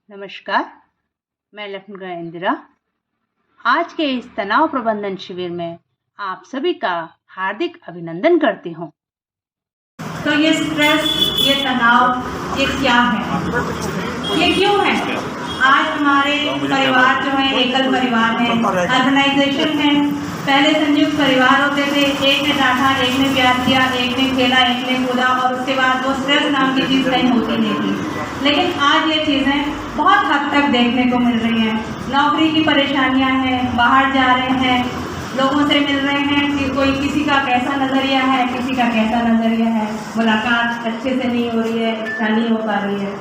नमस्कार, मैं लखनऊ इंदिरा। आज के इस तनाव प्रबंधन शिविर में आप सभी का हार्दिक अभिनंदन करती हूँ। तो ये स्ट्रेस, ये तनाव, ये क्या है, ये क्यों है? आज हमारे परिवार जो है एकल परिवार है, ऑर्गेनाइजेशन है। पहले संयुक्त परिवार होते थे, एक ने डांटा, एक ने प्यार किया, एक ने खेला, एक ने कूदा, और उसके बाद वो स्ट्रेस नाम की चीज़ कहीं होती नहीं थी। लेकिन आज ये चीज़ें बहुत हद तक देखने को मिल रही हैं। नौकरी की परेशानियां हैं, बाहर जा रहे हैं, लोगों से मिल रहे हैं कि कोई किसी का कैसा नज़रिया है, किसी का कैसा नज़रिया है, मुलाकात अच्छे से नहीं हो रही है, अच्छा नहीं हो पा रही है।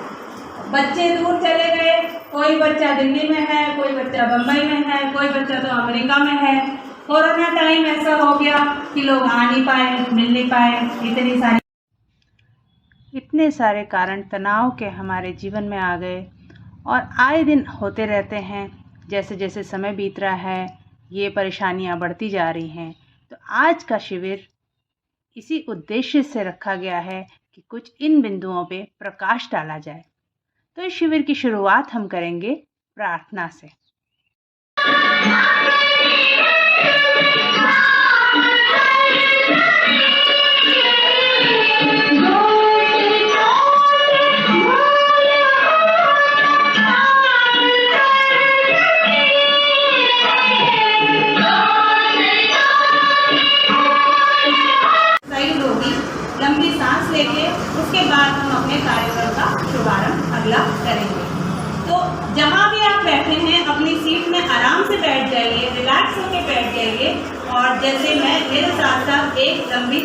बच्चे दूर चले गए, कोई बच्चा दिल्ली में है, कोई बच्चा बम्बई में है, कोई बच्चा तो अमेरिका में है। कोरोना टाइम ऐसा हो गया कि लोग आ नहीं पाए, मिल नहीं पाए, इतने सारे कारण तनाव के हमारे जीवन में आ गए और आए दिन होते रहते हैं। जैसे जैसे समय बीत रहा है, ये परेशानियां बढ़ती जा रही हैं। तो आज का शिविर इसी उद्देश्य से रखा गया है कि कुछ इन बिंदुओं पे प्रकाश डाला जाए। तो इस शिविर की शुरुआत हम करेंगे प्रार्थना से। लंबी सांस लेके उसके बाद हम अपने कार्यक्रम का शुभारंभ अगला करेंगे। तो जहाँ भी आप बैठे हैं अपनी सीट में आराम से बैठ जाइए, रिलैक्स होकर बैठ जाइए, और जैसे मैं मेरे साथ साथ एक लंबी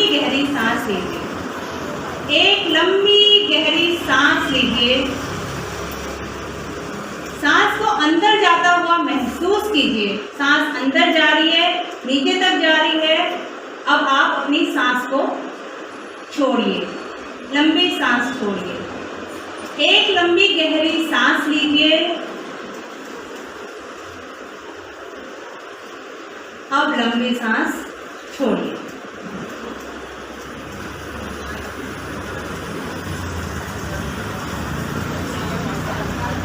गहरी सांस लीजिए। एक लंबी गहरी सांस लीजिए। सांस को अंदर जाता हुआ महसूस कीजिए। सांस अंदर जा रही है, नीचे तक जा रही है। अब आप अपनी सांस को छोड़िए, लंबी सांस छोड़िए। एक लंबी गहरी सांस लीजिए। अब लंबी सांस छोड़िए।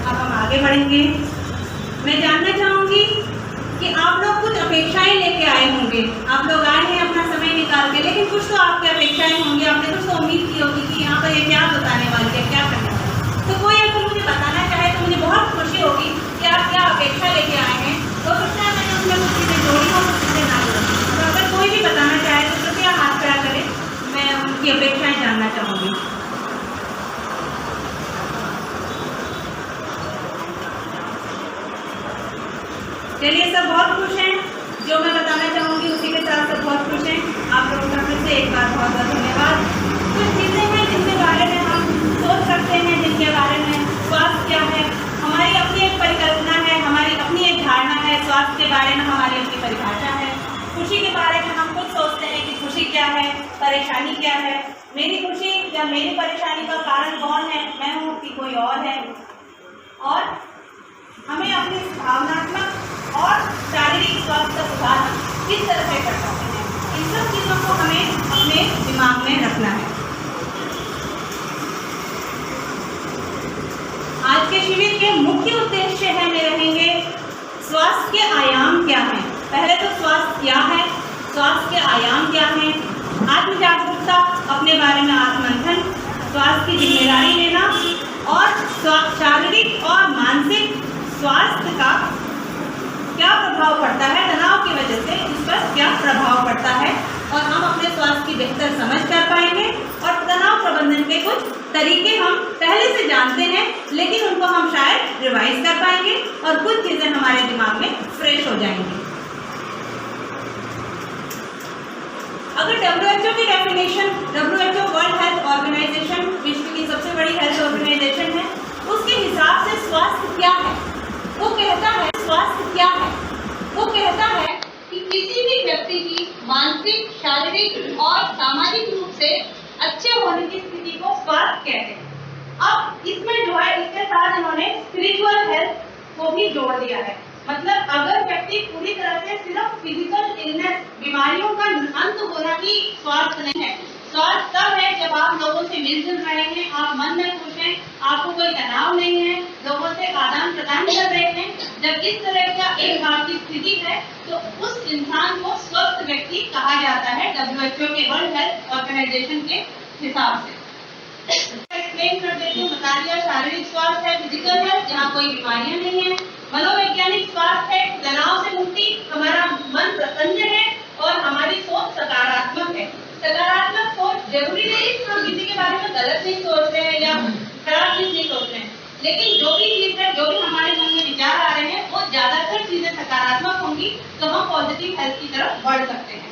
अब हम आगे बढ़ेंगे। मैं जानना चाहूंगी कि आप लोग कुछ अपेक्षाएं लेके आए होंगे। आप लोग आए हैं अपना समय निकाल के, लेकिन कुछ तो आपकी अपेक्षाएं होंगी। आपने कुछ तो उम्मीद की होगी कि यहाँ पर ये क्या बताने वाली है, क्या करने वाली है। तो कोई अगर मुझे बताना चाहे तो मुझे बहुत खुशी होगी कि आप क्या अपेक्षा लेके आए हैं। तो सकता है मैंने उसमें कुछ चीज़ें जोड़ी हो, कुछ चीज़ें ना जोड़ी। तो अगर कोई भी बताना चाहे तो कृपया हाथ खड़ा करें, मैं उनकी अपेक्षाएं जानना चाहूँगी। चलिए, सब बहुत खुश हैं। जो मैं बताना चाहूँगी उसी के साथ सब बहुत खुश हैं। आप लोगों का फिर से एक बार बहुत बहुत धन्यवाद। कुछ चीज़ें हैं जिनके बारे में हम सोच सकते हैं, जिनके बारे में स्वास्थ्य क्या है, हमारी अपनी एक परिकल्पना है, हमारी अपनी एक धारणा है। स्वास्थ्य के बारे में हमारी अपनी परिभाषा है। खुशी के बारे में हम खुद सोचते हैं कि खुशी क्या है, परेशानी क्या है। मेरी खुशी या मेरी परेशानी का कारण कौन है, मैं हूँ कि कोई और है। और हमें अपनी भावनात्मक और शारीरिक स्वास्थ्य का सुधार किस तरह से कर सकते हैं, इन सब चीज़ों को हमें अपने दिमाग में रखना है। आज के शिविर के मुख्य उद्देश्य है में रहेंगे स्वास्थ्य के आयाम क्या हैं। पहले तो स्वास्थ्य क्या है, स्वास्थ्य के आयाम क्या हैं, आत्म जागरूकता, अपने बारे में आत्ममंथन, स्वास्थ्य की जिम्मेदारी लेना, और शारीरिक और मानसिक स्वास्थ्य का क्या प्रभाव पड़ता है, तनाव की वजह से इस पर क्या प्रभाव पड़ता है, और हम अपने स्वास्थ्य की बेहतर समझ कर पाएंगे। और तनाव प्रबंधन के कुछ तरीके हम पहले से जानते हैं, लेकिन उनको हम शायद रिवाइज कर पाएंगे और कुछ चीज़ें हमारे दिमाग में फ्रेश हो जाएंगी। अगर WHO की definition, WHO world health organization विश्व की सबसे बड़ी हेल्थ ऑर्गेनाइजेशन है, उसके हिसाब से स्वास्थ्य क्या है, वो कहता है स्वास्थ्य क्या है, वो कहता है कि किसी भी व्यक्ति की मानसिक, शारीरिक और सामाजिक रूप से अच्छे होने की स्थिति को स्वास्थ्य कहते हैं। अब इसमें जो है, इसके साथ इन्होंने स्पिरिचुअल हेल्थ को भी जोड़ दिया है। मतलब अगर व्यक्ति पूरी तरह से सिर्फ फिजिकल इलनेस, बीमारियों का अंत होना ही स्वास्थ्य नहीं है। स्वास्थ्य तब है जब आप लोगों से मिलजुल रहे हैं, आप मन में खुश हैं, आपको कोई तनाव नहीं है, लोगों से आदान प्रदान कर रहे हैं। जब इस तरह का एक आपकी स्थिति है तो उस इंसान को स्वस्थ व्यक्ति कहा जाता है WHO के वर्ल्ड हेल्थ ऑर्गेनाइजेशन के हिसाब से। एक्सप्लेन कर देती हूँ, बता दिया। शारीरिक स्वास्थ्य है फिजिकल हेल्थ, जहाँ कोई बीमारियां नहीं है। मनोवैज्ञानिक स्वास्थ्य है तनाव से मुक्ति, हमारा मन प्रसन्न है और हमारी सोच सकारात्मक है। सकारात्मक सोच जरूरी नहीं कि हम किसी के बारे में गलत नहीं सोच रहे हैं या खराब चीज नहीं सोच रहे हैं, लेकिन जो भी चीज है, जो भी हमारे मन में विचार आ रहे हैं, वो ज्यादातर चीजें सकारात्मक होंगी तो हम पॉजिटिव हेल्थ की तरफ बढ़ सकते हैं।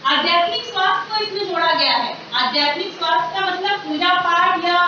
आध्यात्मिक स्वास्थ्य को इसमें जोड़ा गया है। आध्यात्मिक स्वास्थ्य का मतलब पूजा पाठ, या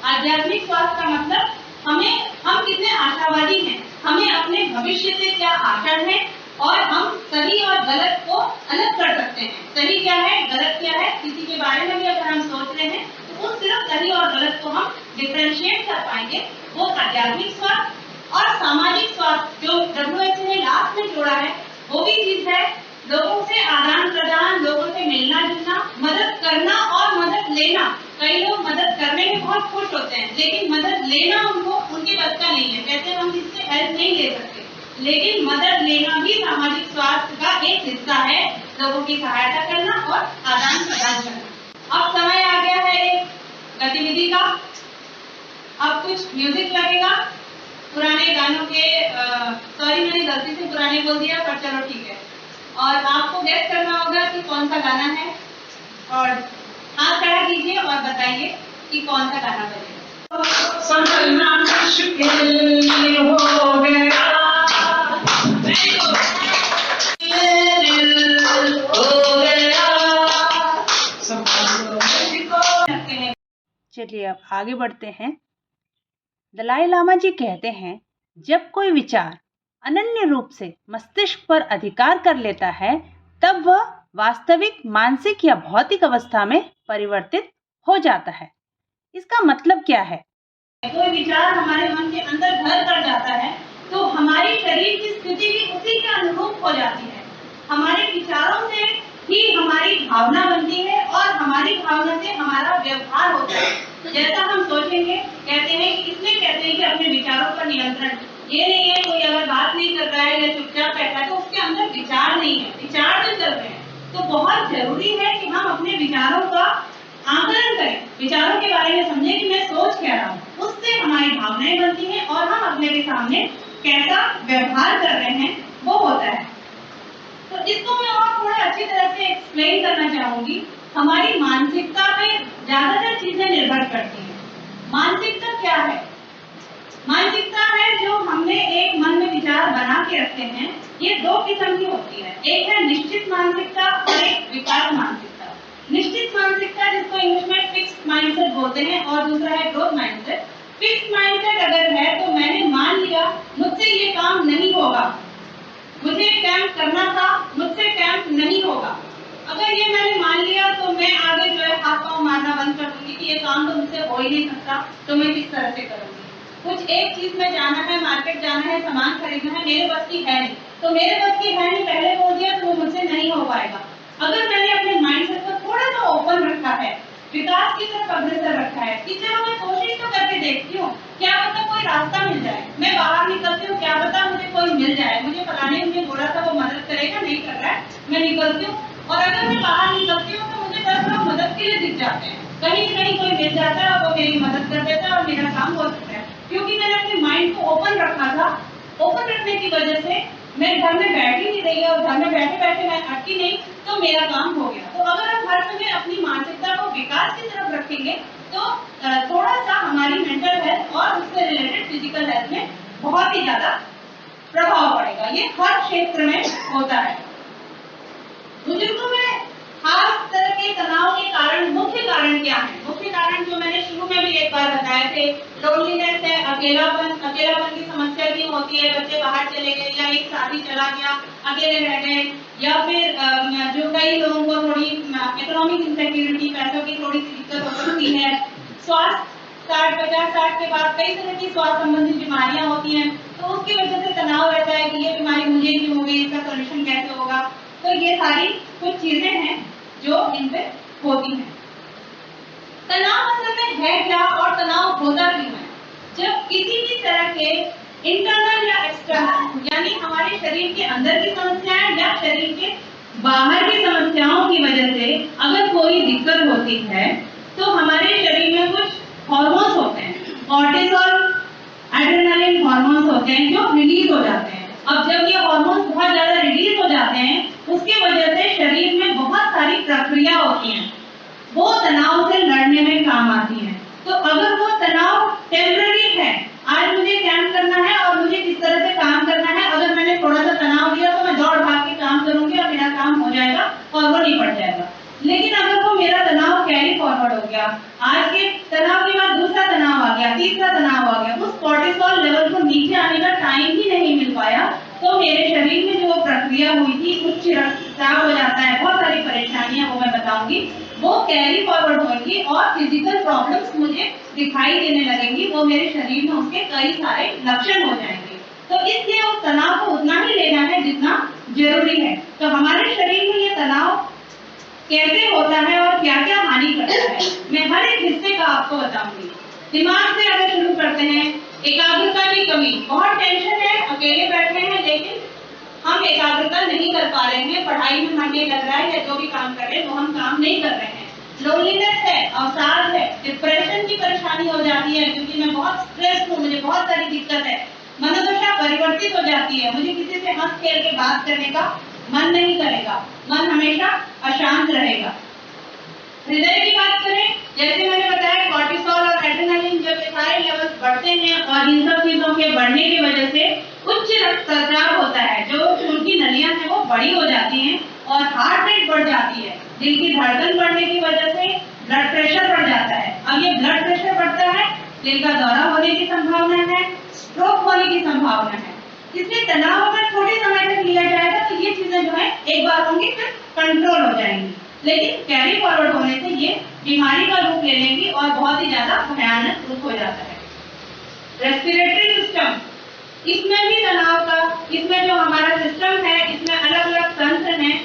आध्यात्मिक स्वास्थ्य का मतलब हम कितने आशावादी हैं, हमें अपने भविष्य से क्या आशा है और हम सही और गलत को अलग कर सकते हैं। सही क्या है, गलत क्या है, किसी के बारे में भी अगर हम सोच रहे हैं तो उस सिर्फ सही और गलत को हम डिफरेंशिएट कर पाएंगे। वो आध्यात्मिक स्वास्थ्य। और सामाजिक स्वास्थ्य जो WHO ने लास्ट में जोड़ा है, वो भी चीज है लोगों से आदान प्रदान, लोगों से मिलना जुलना, मदद करना और मदद लेना। कई लोग मदद करने में बहुत खुश होते हैं, लेकिन मदद लेना उनके बस का नहीं है। कहते हैं हम किससे हेल्प नहीं ले सकते, लेकिन मदद लेना भी सामाजिक स्वास्थ्य का एक हिस्सा है। लोगों की सहायता करना और आदान प्रदान करना। अब समय आ गया है एक गतिविधि का। अब कुछ म्यूजिक लगेगा पुराने गानों के। सॉरी, मैंने गलती से पुराने बोल दिया, पर चलो ठीक है। और आपको गेस करना होगा कि कौन सा गाना है, और हाथ खड़ा कीजिए और बताइए कि कौन सा गाना बजेगा। समझना मुश्किल हो गया, चलिए अब आगे बढ़ते हैं। दलाई लामा जी कहते हैं, जब कोई विचार अनन्य रूप से मस्तिष्क पर अधिकार कर लेता है, तब वह वास्तविक मानसिक या भौतिक अवस्था में परिवर्तित हो जाता है। इसका मतलब क्या है? कोई विचार हमारे मन के अंदर घर कर जाता है तो हमारी शरीर की स्थिति भी उसी के अनुरूप हो जाती है। हमारे विचारों से ही हमारी भावना बनती है और हमारी भावना से हमारा व्यवहार होता है। जैसा हम सोचेंगे, कहते हैं कि इसलिए कहते हैं कि अपने विचारों पर नियंत्रण। ये नहीं है कोई अगर बात नहीं कर रहा है या चुपचाप बैठा है तो उसके अंदर विचार नहीं है, विचार जो चल रहे हैं। तो बहुत जरूरी है कि हम अपने विचारों का आकलन करें, विचारों के बारे में समझें कि मैं सोच क्या रहा हूँ। उससे हमारी भावनाएं बनती हैं और हम अपने के सामने कैसा व्यवहार कर रहे हैं वो होता है। तो इसको मैं और थोड़ा अच्छी तरह से एक्सप्लेन करना चाहूंगी। हमारी मानसिकता पे ज्यादातर चीजें निर्भर करती हैं। मानसिकता क्या है? मानसिकता है जो हमने एक मन में विचार बना के रखते हैं। ये दो किस्म की होती है, एक है निश्चित मानसिकता और एक विकास मानसिकता। निश्चित मानसिकता जिसको इंग्लिश में फिक्स्ड माइंडसेट बोलते हैं और दूसरा है ग्रोथ माइंडसेट। फिक्स्ड माइंडसेट अगर है तो मैंने मान लिया मुझसे ये काम नहीं होगा, मुझे कैंप करना था, मुझसे कैंप नहीं होगा। अगर ये मैंने मान लिया तो मैं आगे जो है हाथ पांव मारना बंद कर दूंगी कि ये काम तो मुझसे हो ही नहीं सकता, तो मैं किस तरह से करूंगी। कुछ एक चीज में जाना है, मार्केट जाना है, सामान खरीदना है, मेरे बस की है नहीं, तो मेरे बस की है नहीं पहले बोल दिया तो वो मुझसे नहीं हो पाएगा। अगर मैंने अपने माइंडसेट को थोड़ा सा ओपन रखा है, विकास की तरफ अग्रसर रखा है कि चलो मैं कोशिश तो करके देखती हूँ, क्या पता कोई रास्ता मिल जाए, मैं बाहर निकलती हूँ, क्या पता मुझे कोई मिल जाए, मुझे फलाने मुझे बोला था वो मदद करेगा, नहीं कर रहा है, मैं निकलती हूँ। और अगर मैं बाहर निकलती हूँ तो मुझे 10 लोग मदद के लिए दिख जाते हैं, कहीं न कहीं कोई मिल जाता है और वो मेरी मदद कर देता है और मेरा काम हो सकता है, क्योंकि मैंने अपने माइंड को ओपन रखा था। ओपन रखने की वजह से मैं घर में बैठ ही नहीं रही और घर में बैठे बैठे मैं अटकी नहीं, तो मेरा काम हो गया। तो अगर हम हर समय अपनी मानसिकता को विकास की तरफ रखेंगे तो थोड़ा सा हमारी मेंटल हेल्थ और उससे रिलेटेड फिजिकल हेल्थ में बहुत ही ज्यादा प्रभाव पड़ेगा। ये हर क्षेत्र में होता है। बुजुर्गों में खास तरह के तनाव के कारण मुख्य कारण क्या है? मुख्य कारण जो मैंने शुरू में भी एक बार बताए थे, लोनलीनेस है, अकेलापन की समस्या भी होती है। बच्चे बाहर चले गए या एक साथी चला गया, अकेले रह गए, या फिर जो कई लोगों को थोड़ी इकोनॉमिक इनसिक्योरिटी, पैसों की थोड़ी सी दिक्कत हो सकती है। स्वास्थ्य 60-50 के बाद कई तरह की स्वास्थ्य संबंधी बीमारियां होती हैं, तो उसकी वजह से तनाव रहता है कि ये बीमारी मुझे क्यों हो गई, इसका सोल्यूशन कैसे होगा। तो ये सारी कुछ चीजें हैं जो इन पे होती हैं। तनाव असल में है क्या और तनाव होता क्यों है? जब किसी भी तरह के इंटरनल या एक्सटर्नल यानी हमारे शरीर के अंदर की समस्याएं या शरीर के बाहर की समस्याओं की वजह से अगर कोई दिक्कत होती है तो हमारे शरीर में कुछ हार्मोन्स होते हैं, कॉर्टिसोल, एड्रेनालिन हार्मोन्स होते हैं जो रिलीज हो जाते हैं। अब जब ये हार्मोन्स बहुत ज्यादा रिलीज हो जाते हैं उसके वजह से शरीर में बहुत सारी प्रक्रिया होती हैं, वो तनाव से लड़ने में काम आती हैं। तो अगर वो तनाव टेम्पररी है, आज मुझे काम करना है और मुझे किस तरह से काम करना है, अगर मैंने थोड़ा सा तनाव लिया तो मैं दौड़ भाग के काम करूंगी और मेरा काम हो जाएगा और वो निपट जाएगा। लेकिन अगर वो मेरा तनाव कैरी फॉरवर्ड हो गया, आज के तनाव के बाद दूसरा तनाव आ गया, तीसरा तनाव आ गया, उस कॉर्टिसोल लेवल को नीचे आने का टाइम ही नहीं मिल पाया, तो मेरे शरीर में जो प्रक्रिया हुई थी, उच्च रक्तचाप हो जाता है, बहुत सारी परेशानियां वो मैं बताऊंगी, वो कैरी फॉरवर्ड होंगी और फिजिकल प्रॉब्लम्स मुझे दिखाई देने लगेंगी, वो मेरे शरीर में उसके कई सारे लक्षण हो जाएंगे। तो इसलिए उस तनाव को उतना ही लेना है जितना जरूरी है। तो हमारे शरीर में ये तनाव कैसे होता है और क्या क्या हानि करता है, मैं हर एक हिस्से का आपको बताऊंगी। दिमाग से अगर शुरू करते हैं, एकाग्रता की कमी, बहुत टेंशन है, अकेले बैठे हैं लेकिन हम एकाग्रता नहीं कर पा रहे हैं, पढ़ाई में मन नहीं लग रहा है या जो भी काम कर रहे हैं वो हम काम नहीं कर रहे हैं। लोनलीनेस है, अवसाद है, डिप्रेशन की परेशानी हो जाती है क्योंकि मैं बहुत स्ट्रेस हूँ, मुझे बहुत सारी दिक्कत है, मनोदशा परिवर्तित हो जाती है, मुझे किसी से हंस खेल के बात करने का मन नहीं करेगा, मन हमेशा अशांत रहेगा। हृदय की बात करें, जैसे मैंने बताया कॉर्टिसोल और एड्रेनालिन जब ये सारे लेवल्स बढ़ते हैं और इन सब चीजों के बढ़ने की वजह से उच्च रक्तचाप होता है, जो खून की नलियां हैं वो बड़ी हो जाती हैं और हार्ट रेट बढ़ जाती है, दिल की धड़कन बढ़ने की वजह से ब्लड प्रेशर बढ़ जाता है। अब ये ब्लड प्रेशर बढ़ता है, दिल का दौरा होने की संभावना है, स्ट्रोक होने की संभावना है। इसलिए तनाव अगर थोड़े समय तक लिया जाएगा तो ये चीजें जो है एक बार होंगी फिर कंट्रोल हो जाएंगी, लेकिन कैरी फॉरवर्ड होने से ये बीमारी का रूप ले लेंगी और बहुत ही ज्यादा भयानक रूप हो जाता है। रेस्पिरेटरी सिस्टम, इसमें भी तनाव का, इसमें जो हमारा सिस्टम है इसमें अलग अलग तंत्र हैं।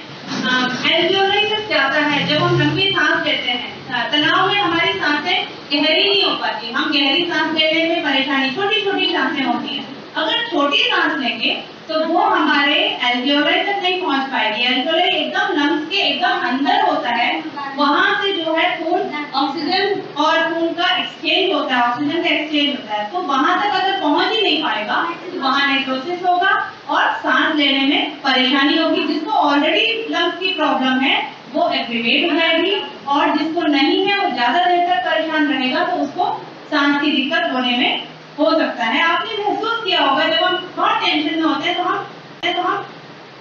एल्वियोलाइटिस जाता है, जब हम लंबी सांस लेते हैं, तनाव में हमारी सांसें गहरी नहीं हो पाती, हम गहरी सांस लेने में परेशानी, छोटी छोटी सांसें होती हैं, अगर छोटी सांस लेंगे तो वो हमारे एल्वियोलाई तक नहीं पहुंच पाएगी। एल्वियोलाई एकदम लंग्स के एकदम अंदर होता है, वहां से जो है खून, ऑक्सीजन और खून का एक्सचेंज होता है, ऑक्सीजन का एक्सचेंज होता है, तो वहां तक अगर पहुंच ही नहीं पाएगा तो वहां नेक्रोसिस होगा और सांस लेने में परेशानी होगी। जिसको ऑलरेडी लंग्स की प्रॉब्लम है वो एग्रीवेट हो जाएगी और जिसको नहीं है वो ज्यादा देर तक परेशान रहेगा, तो उसको सांस की दिक्कत होने में हो सकता है। आपने महसूस किया होगा जब हम बहुत टेंशन में होते हैं तो हम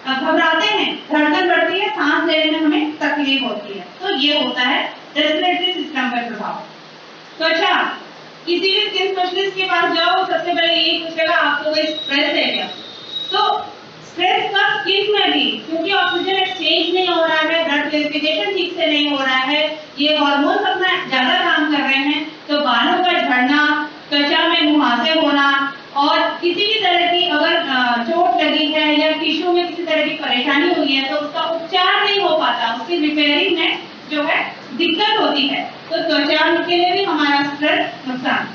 घबराते हैं, धड़कन बढ़ती है, सांस लेने में हमें तकलीफ होती है, तो ये होता है रेस्पिरेटरी सिस्टम का प्रभाव। तो अच्छा, किसी भी स्किन स्पेशलिस्ट के पास जाओ, सबसे पहले यही पूछेगा आपको कोई स्ट्रेस है क्या। तो स्ट्रेस का स्किन में भी, क्योंकि ऑक्सीजन एक्सचेंज नहीं हो रहा है, ब्लड प्यूरिफिकेशन ठीक से नहीं हो रहा है, ये हार्मोन अपना ज्यादा काम कर रहे हैं, तो बालों का झड़ना, त्वचा में मुहासे होना और किसी भी तरह की अगर चोट लगी है या टिश्यू में किसी तरह की परेशानी हुई है तो उसका उपचार नहीं हो पाता, उसकी रिपेयरिंग में जो है दिक्कत होती है, तो त्वचा के लिए भी हमारा स्ट्रेस नुकसान।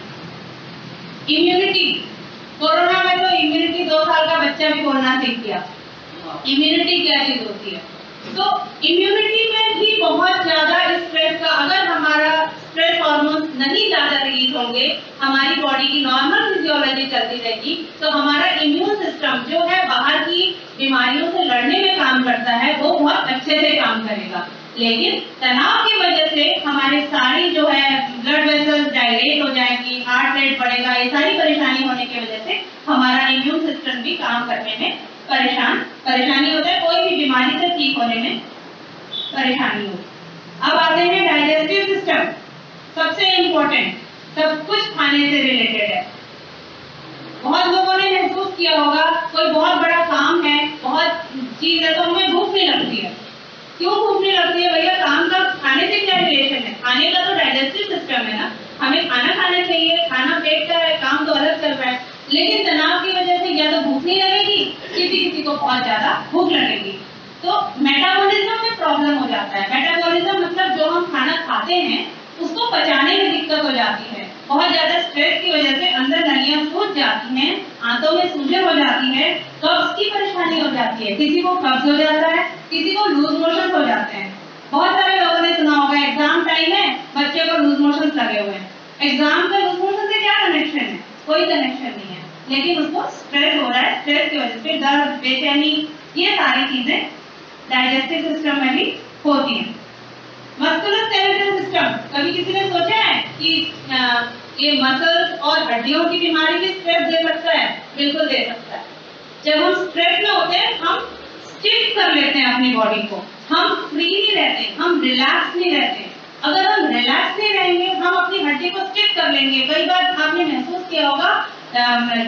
इम्यूनिटी, कोरोना में तो इम्यूनिटी 2 साल का बच्चा भी बोलना सीख गया, इम्यूनिटी क्या चीज होती है। तो इम्यूनिटी में भी बहुत ज्यादा स्ट्रेस का, अगर हमारा स्ट्रेस हार्मोन नहीं ज्यादा रिलीज होंगे, हमारी बॉडी की नॉर्मल फिजियोलॉजी चलती रहेगी, तो हमारा इम्यून सिस्टम जो है बाहर की बीमारियों से लड़ने में काम करता है, वो बहुत अच्छे से काम करेगा। लेकिन तनाव की वजह से हमारे सारी जो है ब्लड वेसल्स डायलेट हो जाएंगी, हार्ट रेट बढ़ेगा, ये सारी परेशानी होने की वजह से हमारा इम्यून सिस्टम भी काम करने में परेशानी होता है, कोई भी बीमारी से ठीक होने में परेशानी हो। अब आते हैं डाइजेस्टिव सिस्टम, सबसे इम्पोर्टेंट, सब कुछ खाने से रिलेटेड है। बहुत लोगों ने महसूस किया होगा, कोई बहुत बड़ा काम है, बहुत चीज है, तो हमें भूख नहीं लगती है। क्यों भूख नहीं लगती है भैया? काम का खाने से क्या रिलेशन है? खाने का तो डाइजेस्टिव सिस्टम है ना, हमें खाना खाना चाहिए, खाना पेट का है, काम तो अलग चल रहा है। लेकिन तनाव की वजह से या तो भूख नहीं लगेगी, किसी को बहुत ज्यादा भूख लगेगी, तो मेटाबॉलिज्म में प्रॉब्लम हो जाता है। मेटाबॉलिज्म मतलब जो हम खाना खाते हैं उसको पचाने में दिक्कत हो जाती है बहुत ज्यादा स्ट्रेस की वजह से अंदर नलियां सूज जाती हैं, आंतों में सूजन हो जाती है, कब्ज की परेशानी हो जाती है, किसी को कब्ज हो जाता है, किसी को लूज मोशन हो जाते हैं। बहुत सारे लोगों ने सुना होगा एग्जाम टाइम है, बच्चे को लूज मोशन लगे हुए हैं। एग्जाम का लूज मोशन से क्या कनेक्शन है? कोई कनेक्शन नहीं है, लेकिन उसको स्ट्रेस हो रहा है, स्ट्रेस की वजह से दर्द, बेचैनी, ये सारी चीजें डाइजेस्टिव सिस्टम में भी होती हैं। मस्कुलोस्केलेटल सिस्टम, कभी किसी ने सोचा है कि ये मसल्स और हड्डियों की बीमारी भी स्ट्रेस दे सकता है? बिल्कुल दे सकता है। जब हम स्ट्रेस में होते हैं, हम स्टिफ कर लेते हैं अपनी बॉडी को, हम फ्री नहीं रहते, हम रिलैक्स नहीं रहते। अगर हम रिलैक्स नहीं रहेंगे, हम अपनी हड्डी को स्टिफ कर लेंगे। कई बार आपने महसूस किया होगा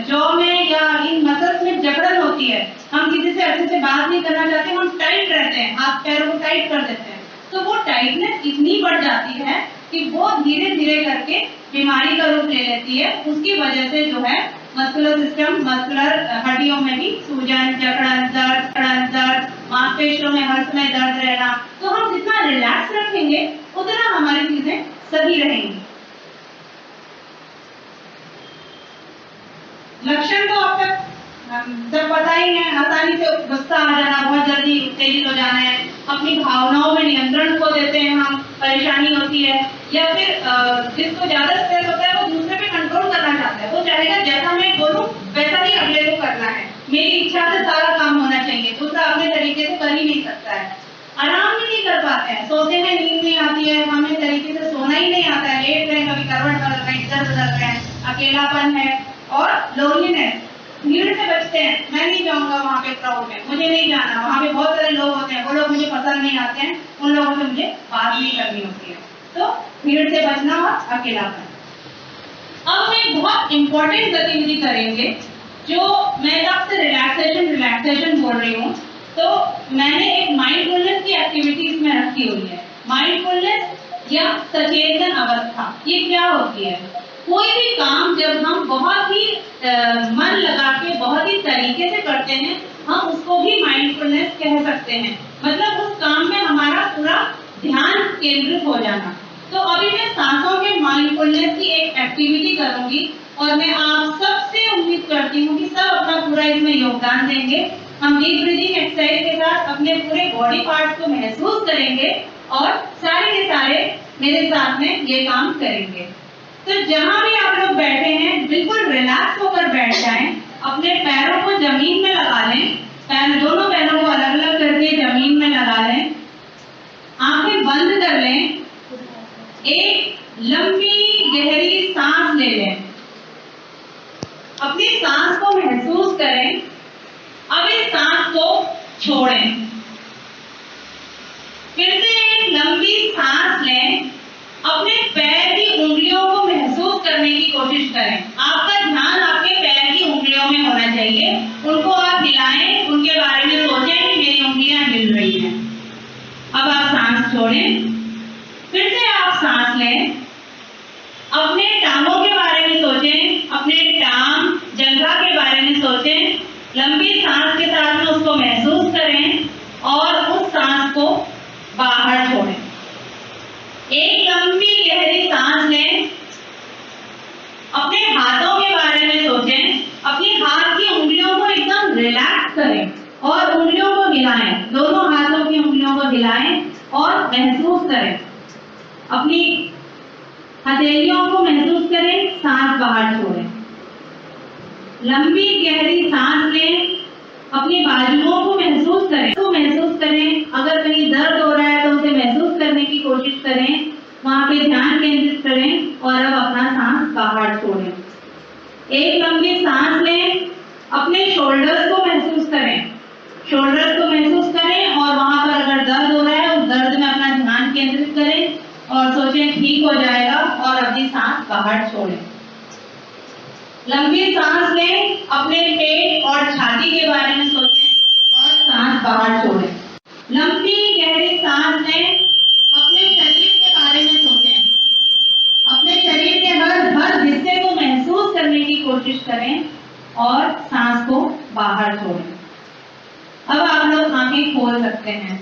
जॉ में या इन मसल्स में जकड़न होती है, हम किसी से अच्छे से बात नहीं करना चाहते, हम टाइट रहते हैं, हाथ पैरों को टाइट कर देते हैं, तो वो टाइटनेस इतनी बढ़ जाती है कि वो धीरे धीरे करके बीमारी का रूप ले लेती है। उसकी वजह से जो है मस्कुलर सिस्टम, मस्कुलर हड्डियों में भी सूजन, जकड़न, दर्द, मांसपेशियों में हर समय दर्द रहना। तो हम जितना रिलैक्स रखेंगे उतना हमारी चीजें सही रहेंगी। लक्षण तो अब तक सब पता ही है, आसानी से गुस्सा आ जाना, बहुत जल्दी उत्तेजित हो जाना है, अपनी भावनाओं में नियंत्रण खो देते हैं हम, परेशानी होती है, या फिर जिसको ज्यादा स्ट्रेस होता है वो दूसरे पे कंट्रोल करना चाहता है, वो चाहेगा जैसा मैं बोलूं वैसा ही अगले को करना है, मेरी इच्छा से सारा काम होना चाहिए, दूसरा अपने तरीके से कर ही नहीं सकता है। आराम भी नहीं कर पाते हैं, सोते हैं नींद नहीं आती है, हमें तरीके से सोना ही नहीं आता है, लेट रहे, कभी करवट बदल रहे हैं, इधर उधर रहे हैं, अकेलापन है और लोनलीनेस। भीड़ से बचते हैं, मैं नहीं जाऊंगा वहाँ पे क्राउड में, मुझे नहीं जाना, वहाँ पे बहुत सारे लोग होते हैं, वो लोग मुझे पसंद नहीं आते हैं, उन लोगों से मुझे बात नहीं करनी होती है। तो भीड़ से बचना और अकेलापन। अब हम एक बहुत इंपॉर्टेंट गतिविधि करेंगे, जो मैं कब से रिलैक्सेशन बोल रही हूँ, तो मैंने एक माइंडफुलनेस की एक्टिविटी इसमें रखी हुई है। माइंडफुलनेस या सचेतन अवस्था, ये क्या होती है? कोई भी काम जब हम बहुत ही मन लगा के बहुत ही तरीके से करते हैं, हम उसको भी माइंडफुलनेस कह सकते हैं। मतलब उस काम में हमारा पूरा ध्यान केंद्रित हो जाना। तो अभी मैं सांसों के माइंडफुलनेस की एक एक्टिविटी करूंगी और मैं आप सबसे उम्मीद करती हूँ कि सब अपना पूरा इसमें योगदान देंगे। हम डीप ब्रीदिंग एक्सरसाइज के साथ अपने पूरे बॉडी पार्ट्स को महसूस करेंगे और सारे के सारे मेरे साथ में ये काम करेंगे। तो जहां भी आप लोग बैठे हैं, बिल्कुल रिलैक्स होकर बैठ जाएं, अपने पैरों को जमीन में लगा लें, दोनों पैरों को अलग अलग करके जमीन में लगा लें, आंखें बंद कर लें, एक लंबी गहरी सांस ले लें, अपनी सांस को महसूस करें। अब इस सांस को छोड़ें, फिर से एक लंबी सांस लें, अपने पैर की उंगलियों को महसूस करने की कोशिश करें। आपका ध्यान आपके पैर की उंगलियों में होना चाहिए, उनको आप हिलाएं, उनके बारे में सोचें कि मेरी उंगलियां हिल रही हैं। अब आप सांस छोड़ें, फिर से आप सांस लें, अपने टांगों के बारे में सोचें, अपने टांग जंघा के बारे में सोचें, लंबी सांस के साथ में उसको महसूस करें और उस सांस को बाहर छोड़ें। एक लंबी गहरी सांस लें, अपने हाथों के बारे में सोचें, अपनी हाथ की उंगलियों को एकदम रिलैक्स करें और उंगलियों को हिलाएं, दोनों हाथों की उंगलियों को हिलाएं और महसूस करें, अपनी हथेलियों को महसूस करें, सांस बाहर छोड़ें। लंबी गहरी सांस लें, अपनी बाजुओं को महसूस करें, अगर कहीं दर्द हो रहा है तो उसे महसूस करने की कोशिश करें, वहां पे ध्यान केंद्रित करें और अब अपना सांस बाहर छोड़ें। एक लंबी सांस लें, अपने शोल्डर्स को महसूस करें, और वहां पर अगर दर्द हो रहा है उस दर्द में अपना ध्यान केंद्रित करें और सोचें ठीक हो जाएगा और अपनी सांस बाहर छोड़ें। लंबी सांस लें, अपने पेट और छाती के बारे में सोचें और सांस बाहर छोड़ें। लंबी गहरी सांस लें, अपने शरीर के बारे में सोचें, अपने शरीर के हर हिस्से को महसूस करने की कोशिश करें और सांस को बाहर छोड़ें। अब आप लोग आंखें खोल सकते हैं।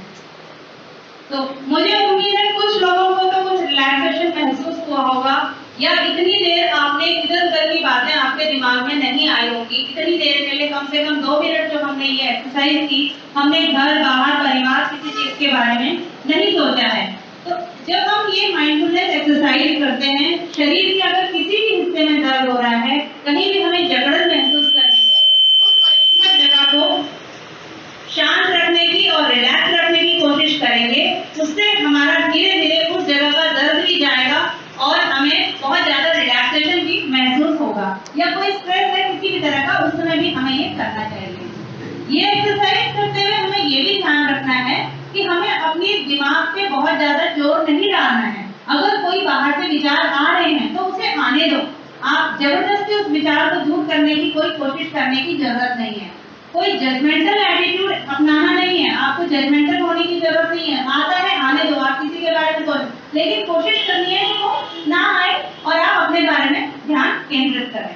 तो मुझे उम्मीद है कुछ लोगों को तो कुछ रिलैक्सेशन महसूस हुआ होगा या इतनी देर आपने इधर उधर की बातें आपके दिमाग में नहीं आई होंगी, इतनी देर के लिए कम से कम 2 मिनट जो हमने ये एक्सरसाइज की, हमने घर बाहर परिवार किसी चीज के बारे में नहीं सोचा है। तो जब हम ये माइंडफुलनेस एक्सरसाइज करते हैं, शरीर के अगर किसी भी हिस्से में दर्द हो रहा है, कहीं भी हमें जकड़न महसूस करनी है, उस पर्टिकुलर जगह को शांत रखने की और रिलैक्स रखने की कोशिश करेंगे। उससे हमारा धीरे धीरे उस जगह का दर्द भी जाएगा और हमें बहुत ज्यादा रिलैक्सेशन भी महसूस होगा। या कोई स्ट्रेस है किसी भी तरह का, उस समय भी हमें ये करना चाहिए। ये एक्सरसाइज करते हुए हमें ये भी ध्यान रखना है कि हमें अपने दिमाग पे बहुत ज्यादा जोर नहीं डालना है। अगर कोई बाहर से विचार आ रहे हैं तो उसे आने दो। आप जबरदस्ती उस विचार को दूर करने की कोई कोशिश करने की जरूरत नहीं है। कोई जजमेंटल एटीट्यूड अपनाना नहीं है, आपको जजमेंटल होने की जरूरत नहीं है। आता है आने दो, आप किसी के बारे में सोचो, लेकिन कोशिश करनी है कि वो ना आए और आप अपने बारे में ध्यान केंद्रित करें।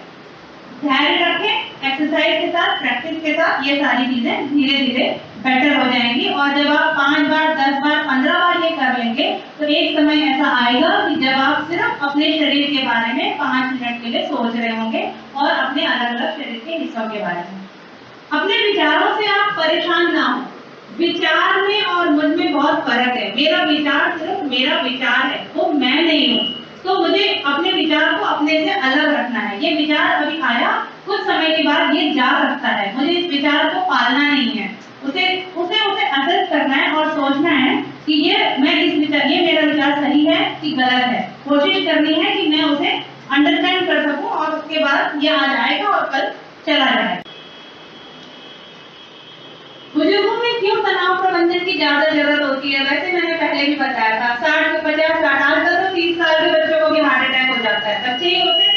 धैर्य रखें, एक्सरसाइज के साथ, प्रैक्टिस के साथ ये सारी चीजें धीरे धीरे बेटर हो जाएंगी। और जब आप 5 बार, 10 बार, 15 बार ये कर लेंगे तो एक समय ऐसा आएगा कि जब आप सिर्फ अपने शरीर के बारे में 5 मिनट के लिए सोच रहे होंगे और अपने अलग अलग शरीर के हिस्सों के बारे में। अपने विचारों से आप परेशान ना हो। विचार में और मुझ में बहुत फर्क है। मेरा विचार सिर्फ मेरा विचार है, वो मैं नहीं हूँ। तो मुझे अपने विचार को अपने से अलग रखना है। ये विचार अभी आया, कुछ समय के बाद ये जा सकता है, मुझे इस विचार को पालना नहीं है। उसे असेस करना है और सोचना है कि ये मेरा विचार सही है कि गलत है। कोशिश करनी है कि मैं उसे अंडरस्टैंड कर सकूं और उसके बाद ये आ जाएगा और कल चला जाएगा। बुजुर्गों में क्यों तनाव प्रबंधन की ज्यादा जरूरत होती है? वैसे मैंने पहले भी बताया था, 60 50 60 आजकल तो 30 साल के बच्चों को भी हार्ट अटैक हो जाता है। बच्चे ही होते हैं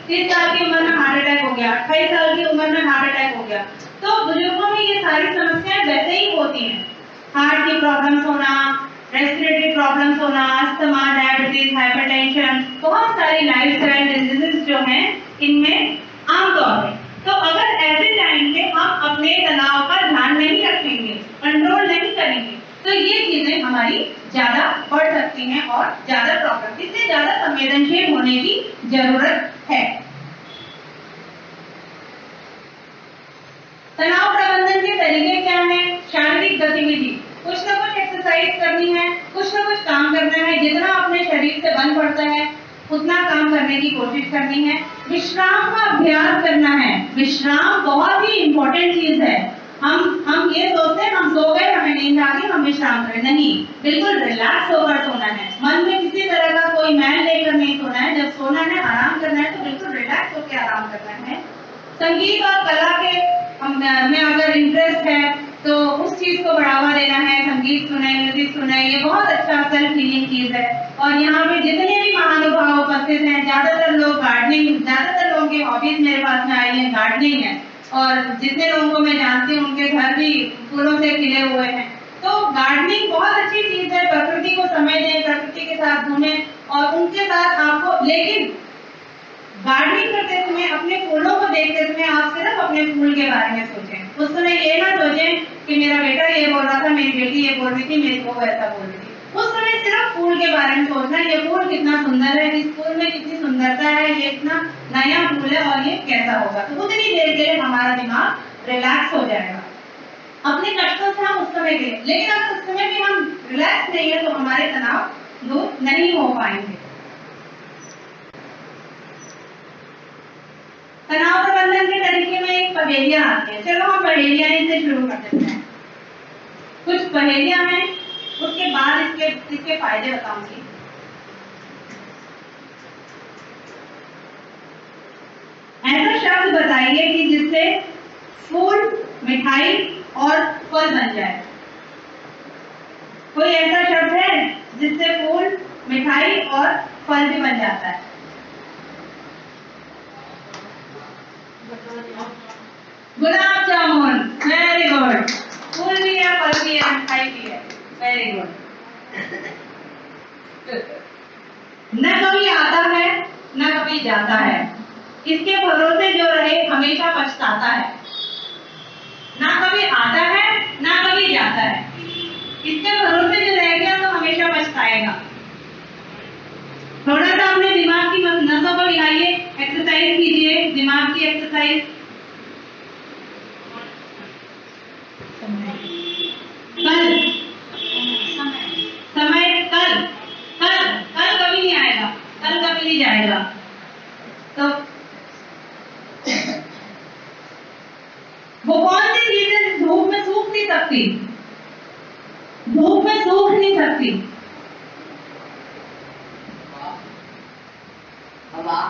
30 साल की उम्र में हार्ट अटैक हो गया, 28 साल की उम्र में हार्ट अटैक हो गया। तो बुजुर्गों में ये सारी समस्याएं वैसे ही होती हैं। हार्ट की प्रॉब्लम्स होना, रेस्पिरेटरी प्रॉब्लम्स होना, अस्थमा, डायबिटीज, हाइपरटेंशन, बहुत सारी लाइफस्टाइल डिजीजेस जो हैं इनमें आमतौर पर। तो अगर ऐसे टाइम पे हम अपने तनाव का ध्यान नहीं रखेंगे, कंट्रोल नहीं करेंगे, तो ये चीजें हमारी ज्यादा बढ़ सकती हैं और ज्यादा प्रॉब्लम, इससे ज्यादा संवेदनशील होने की जरूरत है। तनाव प्रबंधन के तरीके क्या हैं? शारीरिक गतिविधि, कुछ ना कुछ एक्सरसाइज करनी है, कुछ ना कुछ काम करना है। जितना अपने शरीर से बन पड़ता है उतना काम करने की कोशिश करनी है। विश्राम का अभ्यास करना है। विश्राम बहुत ही इंपॉर्टेंट चीज है। हम ये सोचते हैं हम सो गए, हमें नींद आ गई, हम विश्राम करें, नहीं, बिल्कुल रिलैक्स होकर सोना है। मन में किसी तरह का कोई मैल लेकर नहीं सोना है। जब सोना है, आराम करना है, तो बिल्कुल रिलैक्स होकर आराम करना है। संगीत और कला के में अगर इंटरेस्ट है तो उस चीज को बढ़ावा देना है। संगीत सुने, म्यूजिक सुने, ये बहुत अच्छा सेल्फ हीलिंग चीज है। और यहाँ पे जितने भी महानुभाव उपस्थित हैं, ज्यादातर लोगों की हॉबीज मेरे पास में आई है, गार्डनिंग है। और जितने लोगों को मैं जानती हूँ उनके घर भी फूलों से खिले हुए हैं। तो गार्डनिंग बहुत अच्छी चीज है। प्रकृति को समय दें, प्रकृति के साथ घूमें और उनके साथ आपको, लेकिन गार्डनिंग करते समय, अपने फूलों को देखते समय आप सिर्फ अपने फूल के बारे में सोचें। उस समय ये ना सोचें कि मेरा बेटा ये बोल रहा था, मेरी बेटी ये बोल रही थी, मेरी बहू ऐसा बोल रही थी। उस समय सिर्फ फूल के बारे में सोचना, ये फूल कितना सुंदर है, इस फूल में कितनी सुंदरता है, ये इतना नया फूल है और ये कैसा होगा। तो उतनी देर के लिए हमारा दिमाग रिलैक्स हो जाएगा। अपने कष्टों से हम उस समय के लिए, लेकिन अगर उस समय भी हम रिलैक्स नहीं है तो हमारे तनाव दूर नहीं हो पाएंगे। तनाव प्रबंधन के तरीके में एक पहेलियां आती है। चलो हम पहेलियां से शुरू कर देते हैं। कुछ पहेलियां हैं, उसके बाद इसके फायदे बताऊंगी। ऐसा शब्द बताइए कि जिससे फूल, मिठाई और फल बन जाए। कोई ऐसा शब्द है जिससे फूल, मिठाई और फल भी बन जाता है? Gulab jamun, very good. फूल भी है, फल भी है, मिठाई भी है, वेरी गुड। न कभी आता है न कभी जाता है, इसके भरोसे जो रहे हमेशा पछताता है। ना कभी आता है ना कभी जाता है, इसके भरोसे जो रह गया तो हमेशा पछताएगा। थोड़ा सा अपने दिमाग की नसों को हिलाइए, एक्सरसाइज कीजिए, दिमाग की एक्सरसाइज। कल समय कल कल कल कभी नहीं आएगा, कल कभी नहीं जाएगा। तो वो कौन सी चीजें धूप में सूख नहीं सकती? धूप में सूख नहीं सकती। हवा।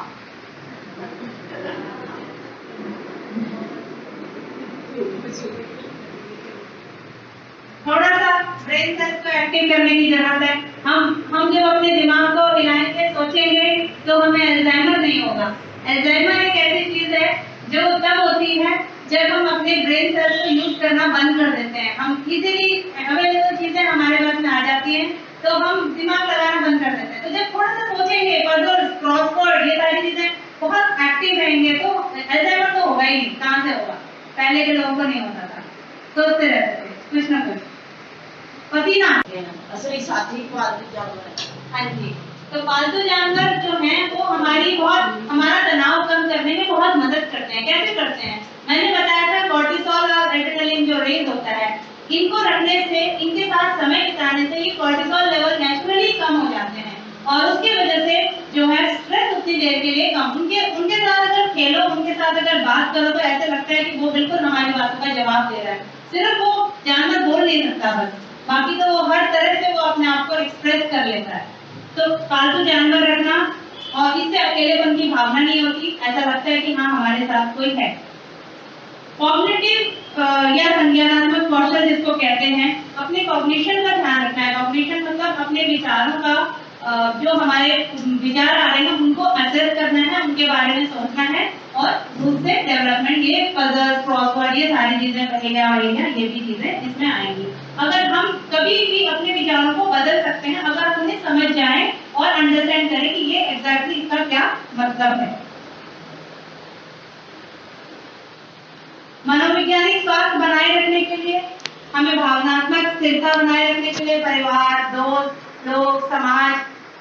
थोड़ा सा ब्रेन सेल्स को एक्टिव करने की जरूरत है। हम जब अपने दिमाग को हिलाएंगे, सोचेंगे, तो हमें अल्जाइमर नहीं होगा। अल्जाइमर एक ऐसी चीज है जो तब होती है जब हम अपने ब्रेन सेल्स को यूज करना बंद कर देते हैं। हम इजीली अवेलेबल चीजें हमारे पास में आ जाती हैं, तो हम दिमाग लगाना बंद कर देते हैं। तो जब थोड़ा सा सोचेंगे, पजल, क्रॉसवर्ड, ये सारी चीजें बहुत एक्टिव रहेंगे, तो अल्जाइमर तो होगा ही नहीं। कहाँ से होगा? पहले के लोगों को नहीं होता था, सोचते रहते थे कुछ ना कुछ। पसीना असली साथी पालतू जानवर। हाँ जी, तो पालतू जानवर जो हैं वो हमारा तनाव कम करने में बहुत मदद करते हैं। कैसे करते हैं? मैंने बताया था कॉर्टिसोल और एड्रेनलिन जो रेज होता है, इनको रखने से, इनके साथ समय बिताने से ये कॉर्टिसोल लेवल नेचुरली कम हो जाते हैं, और उसकी वजह से जो है स्ट्रेस उतनी देर के लिए कम। उनके साथ अगर खेलो, उनके साथ अगर बात करो, तो ऐसे लगता है कि वो बिल्कुल हमारी बातों का जवाब दे रहा है। सिर्फ वो जानवर बोल नहीं सकता बस, बाकी तो वो हर तरह से वो अपने आप को एक्सप्रेस कर लेता है। तो पालतू जानवर रखना, और इससे अकेलेपन की भावना नहीं होती, ऐसा लगता है कि हाँ हमारे साथ कोई है। कॉग्निटिव या संज्ञानात्मक कौशल जिसको कहते हैं, अपने कॉग्निशन का ध्यान रखना है। कॉग्निशन मतलब अपने विचारों का, जो हमारे विचार आ रहे हैं उनको असेस करना है, उनके बारे में सोचना है, और उससे डेवलपमेंट, ये पजल, क्रॉसवर्ड, ये सारी चीजें, पहेलियां वहेलियां, ये भी चीजें इसमें आएंगी। अगर हम कभी भी अपने विचारों को बदल सकते हैं, अगर हम उन्हें समझ जाएं और अंडरस्टैंड करें कि ये एग्जैक्टली इसका क्या मतलब है। मनोवैज्ञानिक स्वास्थ्य बनाए रखने के लिए, हमें भावनात्मक स्थिरता बनाए रखने के लिए परिवार, दोस्त, लोग, समाज,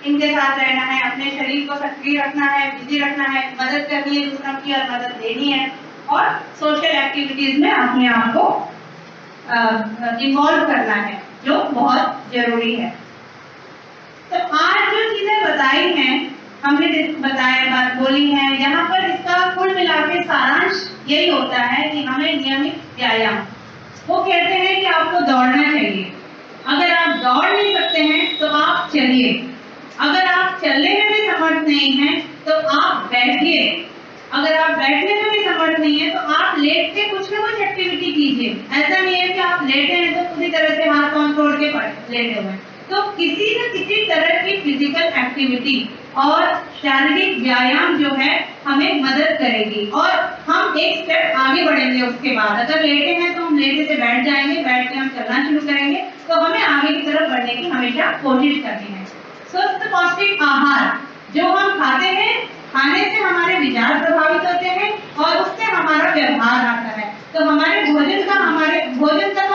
इनके साथ रहना है, अपने शरीर को सक्रिय रखना है, बिजी रखना है, मदद करनी है दूसरों की और मदद देनी है, और सोशल एक्टिविटीज में अपने आप को इन्वॉल्व करना है, जो बहुत जरूरी है। तो आज जो चीजें बताई हैं, हमने बताया, बात बोली है, यहाँ पर इसका कुल मिलाकर सारांश यही होता है कि हमें नियमित व्यायाम, वो कहते हैं कि आपको दौड़ना चाहिए। अगर आप दौड़ नहीं सकते हैं तो आप चलिए। अगर आप चलने में भी समर्थ नहीं हैं तो आप बैठिए। अगर आप बैठने में भी समर्थ नहीं है तो आप लेट के कुछ ना कुछ एक्टिविटी कीजिए। ऐसा नहीं है कि आप लेटे हैं तो पूरी तरह से हाथ पांव छोड़ के लेटे हुए। तो किसी न किसी तरह की फिजिकल एक्टिविटी और शारीरिक व्यायाम जो है हमें मदद करेगी, और हम एक स्टेप आगे बढ़ेंगे उसके बाद। अगर लेटे हैं तो हम लेटे से बैठ जाएंगे, बैठ के हम चलना शुरू करेंगे, तो हमें आगे की तरफ बढ़ने की हमेशा कोशिश करनी है। स्वस्थ पौष्टिक आहार जो हम खाते हैं, खाने से हमारे विचार प्रभावित होते हैं और उससे हमारा व्यवहार आता है। तो हमारे भोजन का तो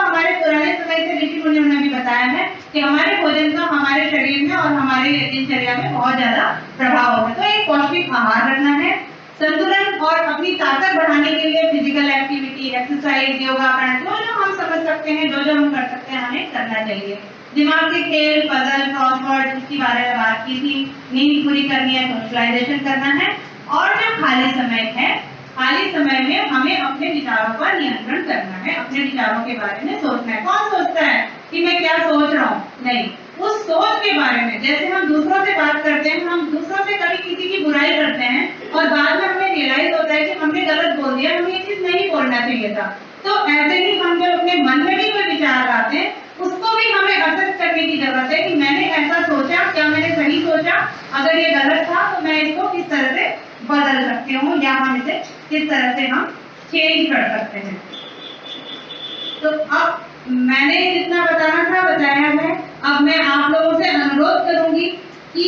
हमारे पुराने समय से ऋषि मुनियों ने भी बताया है कि हमारे भोजन का हमारे शरीर में और हमारे दिनचर्या में बहुत ज्यादा प्रभाव होता है। तो एक पौष्टिक आहार रखना है, संतुलन और अपनी ताकत बढ़ाने के लिए फिजिकल एक्टिविटी, एक्सरसाइज, योगा, प्राणायाम, जो हम समझ सकते हैं, जो हम कर सकते हैं, हमें करना चाहिए। दिमाग के खेल, पजल, क्रॉसवर्ड, इसके बारे में बात की थी। नींद पूरी करनी है, सोशलाइजेशन करना है, और जो खाली समय है, खाली समय में हमें अपने विचारों पर नियंत्रण करना है, अपने विचारों के बारे में सोचना है। कौन सोचता है कि मैं क्या सोच रहा हूँ? नहीं, उस सोच के बारे में, जैसे हम दूसरों से बात करते हैं, हम दूसरों से कभी किसी की बुराई करते हैं और बाद में हमें रियलाइज होता है कि हमने गलत बोल दिया, हमें ये चीज नहीं बोलना चाहिए था। तो ऐसे ही हम जब अपने मन में भी कोई विचार आते हैं, उसको भी हमें असेस करने की जरूरत है कि मैंने ऐसा सोचा, क्या मैंने सही सोचा? अगर ये गलत था तो मैं इसको किस तरह से बदल सकती हूँ, या हम इसे किस तरह से हम चेंज कर सकते हैं। तो अब मैंने जितना बताना था बताया है। अब मैं आप लोगों से अनुरोध करूंगी कि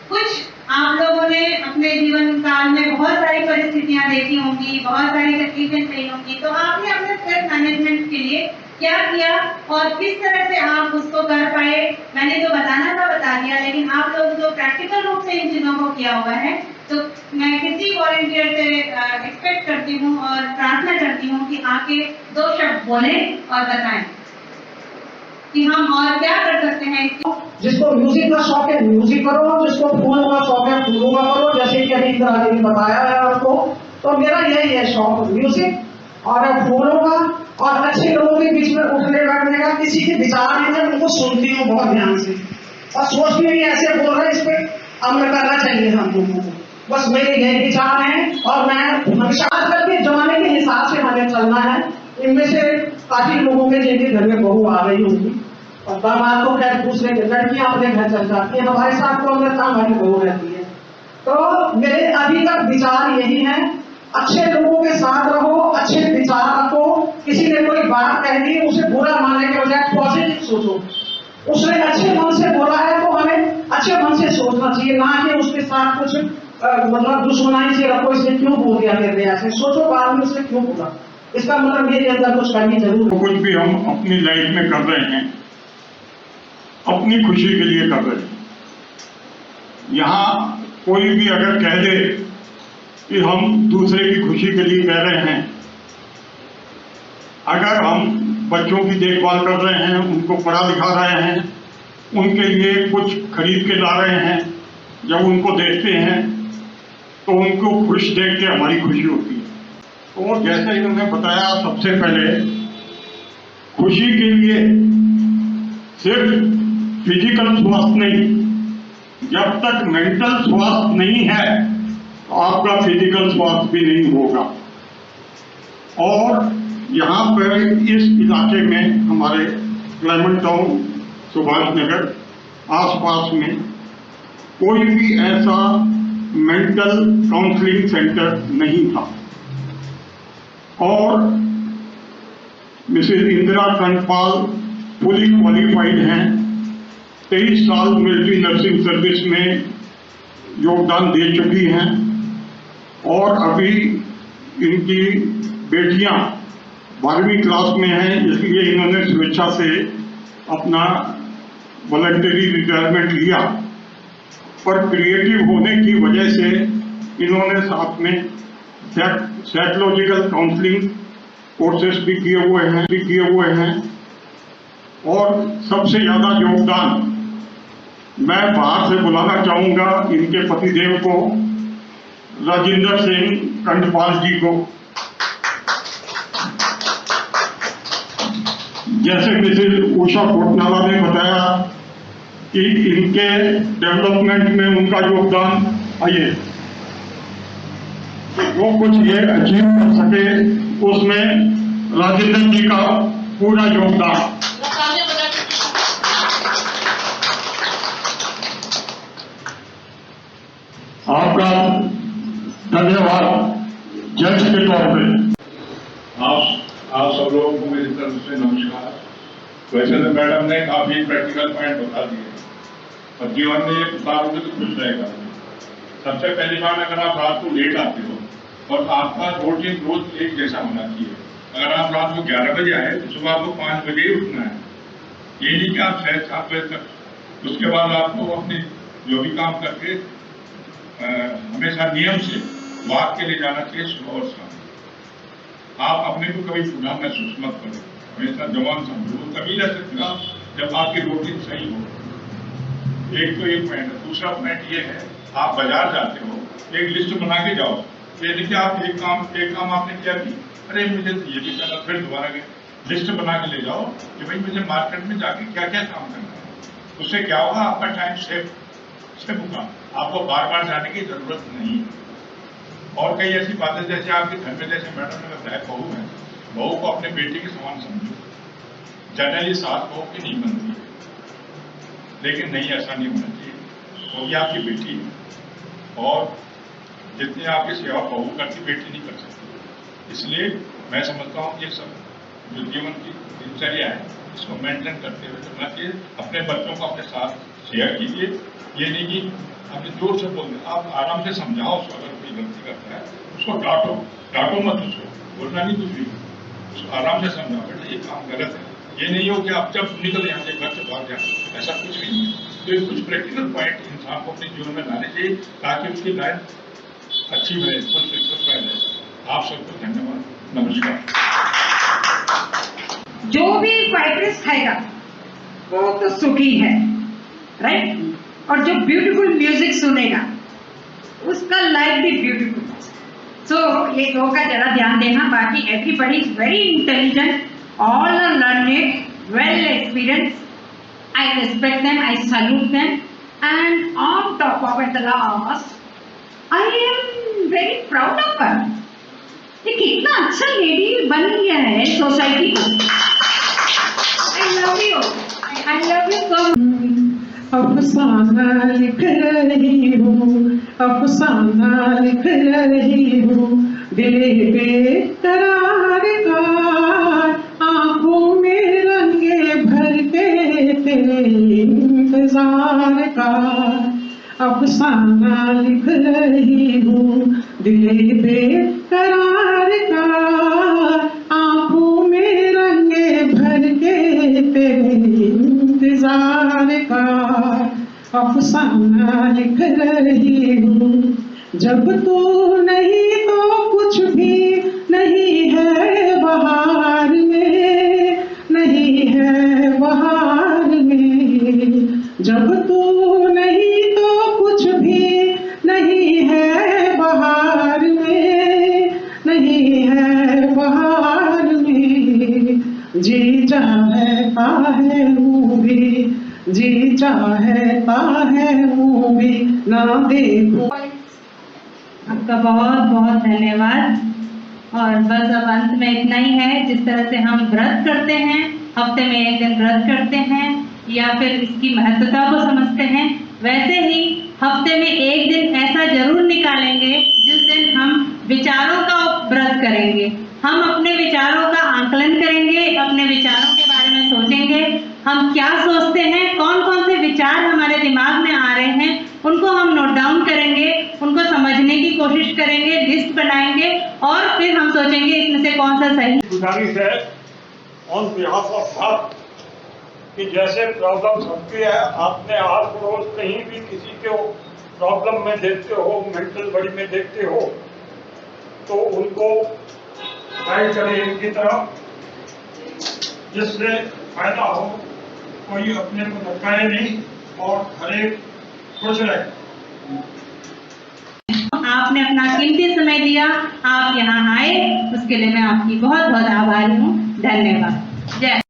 कुछ आप लोगों ने अपने जीवन काल में बहुत सारी परिस्थितियां देखी होंगी, बहुत सारी तकलीफें सही होंगी, तो आपने अपने स्ट्रेस मैनेजमेंट के लिए क्या किया और किस तरह से आप उसको कर पाए? मैंने जो बताना था बता दिया, लेकिन आप लोग जो प्रैक्टिकल रूप से इन चीजों को किया हुआ है, तो मैं किसी वॉलंटियर से एक्सपेक्ट करती हूँ और प्रार्थना करती हूँ कि आके 2 शब्द बोलें और बताएं कि हम और क्या कर सकते हैं। जिसको म्यूजिक का शौक है म्यूजिक करो, जिसको फूलों का शौक है फूलों का करो, जैसे कि अभी इंदिरा जी ने बताया है आपको। तो मेरा यही है शौक, म्यूजिक और फूलों का, और अच्छे लोगों के बीच में उठने बैठने का। किसी के विचार नहीं है, उनको सुनती हूँ बहुत ध्यान से और सोचती हूँ ऐसे बोल रहे हैं, इस पर अमल करना चाहिए हम लोगों को। बस मेरे यही विचार हैं और मैं हमेशा करके जमाने के हिसाब से हमें चलना है। इनमें से काफी लोगों के जिनके घर में बहू आ रही होंगी और दामाद तो खैर दूसरे लड़कियां अपने घर चल जाती है, हमारे साथ तो अंदर हमारी बहू रहती है। तो मेरे अभी तक विचार यही है, अच्छे लोगों के साथ रहो, अच्छे विचार रखो। किसी ने कोई बात कह दी, उसे बुरा मानने के बजाय पॉजिटिव सोचो। उसने अच्छे मन से बोला है तो हमें अच्छे मन से सोचना चाहिए, ना कि उसके साथ कुछ मतलब दुश्मनाई से रखो, इसने क्यों बोल दिया मेरे ऐसे। सोचो बाद में उसने क्यों बोला, इसका मतलब मेरे अंदर कुछ करनी जरूर। कुछ भी हम अपनी लाइफ में कर रहे हैं अपनी खुशी के लिए कर रहे हैं। यहाँ कोई भी अगर कह दे कि हम दूसरे की खुशी के लिए कह रहे हैं, अगर हम बच्चों की देखभाल कर रहे हैं, उनको पढ़ा लिखा रहे हैं, उनके लिए कुछ खरीद के ला रहे हैं, जब उनको देखते हैं तो उनको खुश देख के हमारी खुशी होती है। तो जैसे इन्होंने बताया, सबसे पहले खुशी के लिए सिर्फ फिजिकल स्वास्थ्य नहीं, जब तक मेंटल स्वास्थ्य नहीं है तो आपका फिजिकल स्वास्थ्य भी नहीं होगा। और यहाँ पर इस इलाके में हमारे क्लाइमेट टाउन सुभाष नगर आसपास में कोई भी ऐसा मेंटल काउंसलिंग सेंटर नहीं था। और Mrs Indira Kandpal fully qualified हैं, 23 साल मिलिट्री नर्सिंग सर्विस में योगदान दे चुकी हैं और अभी इनकी बेटियां 12वीं क्लास में हैं, इसलिए इन्होंने स्वेच्छा से अपना वॉलंटरी रिटायरमेंट लिया। पर क्रिएटिव होने की वजह से इन्होंने साथ में साइकोलॉजिकल काउंसलिंग कोर्सेस भी किए हुए हैं और सबसे ज्यादा योगदान मैं बाहर से बुलाना चाहूंगा इनके पतिदेव को, राजेंद्र सिंह कंडपाल जी को। जैसे मिसेज उषा कोटनाला ने बताया कि इनके डेवलपमेंट में उनका योगदान, आइए, वो कुछ ये अचीव कर सके उसमें राजेंद्र जी का पूरा योगदान। आपका धन्यवाद जज के तौर पे। आप सब लोगों को मेरी तरफ से नमस्कार। वैसे तो मैडम ने काफी प्रैक्टिकल पॉइंट बता दिए और जीवन में ये उतारोगे तो खुश रहेगा। सबसे पहली बात, अगर आप रात को लेट आते हो और आपका रूटीन रोज एक जैसा होना चाहिए। अगर आप रात को 11 बजे आए तो सुबह आपको 5 बजे ही उठना है। ये नहीं कि आप 6-7 बजे तक, उसके बाद आपको अपने जो भी काम करके हमेशा नियम से वॉक के लिए जाना चाहिए सुबह और शाम। आप अपने को कभी बूढ़ा महसूस मत करो, हमेशा जवान समझो। तभी रह सकते आप जब आपकी रूटीन सही हो। एक तो ये पॉइंट है। दूसरा पॉइंट ये है, आप बाजार जाते हो, एक लिस्ट बना के जाओ। ये नहीं कि आप एक काम आपने किया कि अरे मुझे तो ये भी करना, फिर दोबारा गए। लिस्ट बना के ले जाओ कि भाई मुझे मार्केट में जाके क्या क्या काम करना है। उससे क्या होगा, आपका टाइम सेव होगा, आपको बार बार जाने की जरूरत नहीं। और कई ऐसी बातें, जैसे आपके घर में, जैसे मैडम ने बताया, बहू है, बहू को अपने बेटे के समान समझो। जनरली सास बहू की नहीं बनती, लेकिन नहीं, ऐसा नहीं होना चाहिए। वो भी आपकी बेटी है और जितनी आपकी सेवा बहू करती बेटी नहीं कर सकती। इसलिए मैं समझता हूँ ये सब जो जीवन की दिनचर्या है, इसको मेंटेन करते हुए चलना चाहिए। अपने बच्चों को अपने साथ शेयर कीजिए। ये नहीं कि आपने जोर से बोल दिया, आप आराम से समझाओ उसको। अगर कोई गलती करता है उसको डांटो मत, उसको बोलना नहीं कुछ भी, उसको आराम से समझाओ, बेटा ये काम गलत है। ये नहीं हो कि आप जब निकल यहाँ से घर से भाग जाए, ऐसा कुछ नहीं है। तो ये कुछ प्रैक्टिकल पॉइंट इंसान को अपने जीवन में लाने चाहिए ताकि उसकी लाइफ अच्छी बने, कुछ रहे। आप सबको धन्यवाद, नमस्कार। जो भी व्हाइट राइस खाएगा वो तो सुखी है, राइट। और जो ब्यूटीफुल म्यूजिक सुनेगा उसका लाइफ भी ब्यूटीफुल। सो ये दो का जरा ध्यान देना। बाकी everybody is very intelligent, all are learned, well experienced. I respect them, I salute them, and on top of it, the last, I am very proud of her. ये कितना अच्छा लेडी बन गया है सोसाइटी को। I love you, I love you so much. अफसाना लिख रही हूँ, अफसाना लिख रही हूँ, दिल बेकरार का, आंखों में रंगे भर के तेरे इंतजार का। अफसाना लिख रही हूँ, दिल बेकरार का, आंखों में रंगे भर के तेरे इंतजार का। अफसाना लिख रही हूँ, जब तू नहीं तो कुछ भी नहीं है बहार में, नहीं है बहार में। जब तू नहीं तो कुछ भी नहीं है बहार में, नहीं है बहार में। जी चाहता है वो भी, जी चाहता है वो भी, ना देखो। आपका बहुत बहुत धन्यवाद। और बस अब अंत में इतना ही है। जिस तरह से हम व्रत करते हैं, हफ्ते में एक दिन व्रत करते हैं या फिर इसकी महत्वता को समझते हैं, वैसे ही हफ्ते में एक दिन ऐसा जरूर निकालेंगे जिस दिन हम विचारों का व्रत करेंगे। हम अपने विचारों का आंकलन करेंगे, अपने विचारों के बारे में सोचेंगे, हम क्या सोचते हैं, कौन कौन से विचार हमारे दिमाग में आ रहे हैं, उनको हम नोट डाउन करेंगे, उनको समझने की कोशिश करेंगे, लिस्ट बनाएंगे और फिर हम सोचेंगे इसमें से कौन सा सही। गुजारिश है ऑन बिहाफ ऑफ भारत कि जैसे प्रॉब्लम सबकी है, आपने आस पड़ोस कहीं भी किसी को प्रॉब्लम में देखते हो, मेंटल बॉडी में देखते हो, तो उनको गाइड करें इनकी तरफ, जिससे फायदा हो, कोई अपने को नकारे नहीं और हर एक खुश रहे। आपने अपना कीमती समय दिया, आप यहाँ आए, उसके लिए मैं आपकी बहुत बहुत आभारी हूँ। धन्यवाद। जय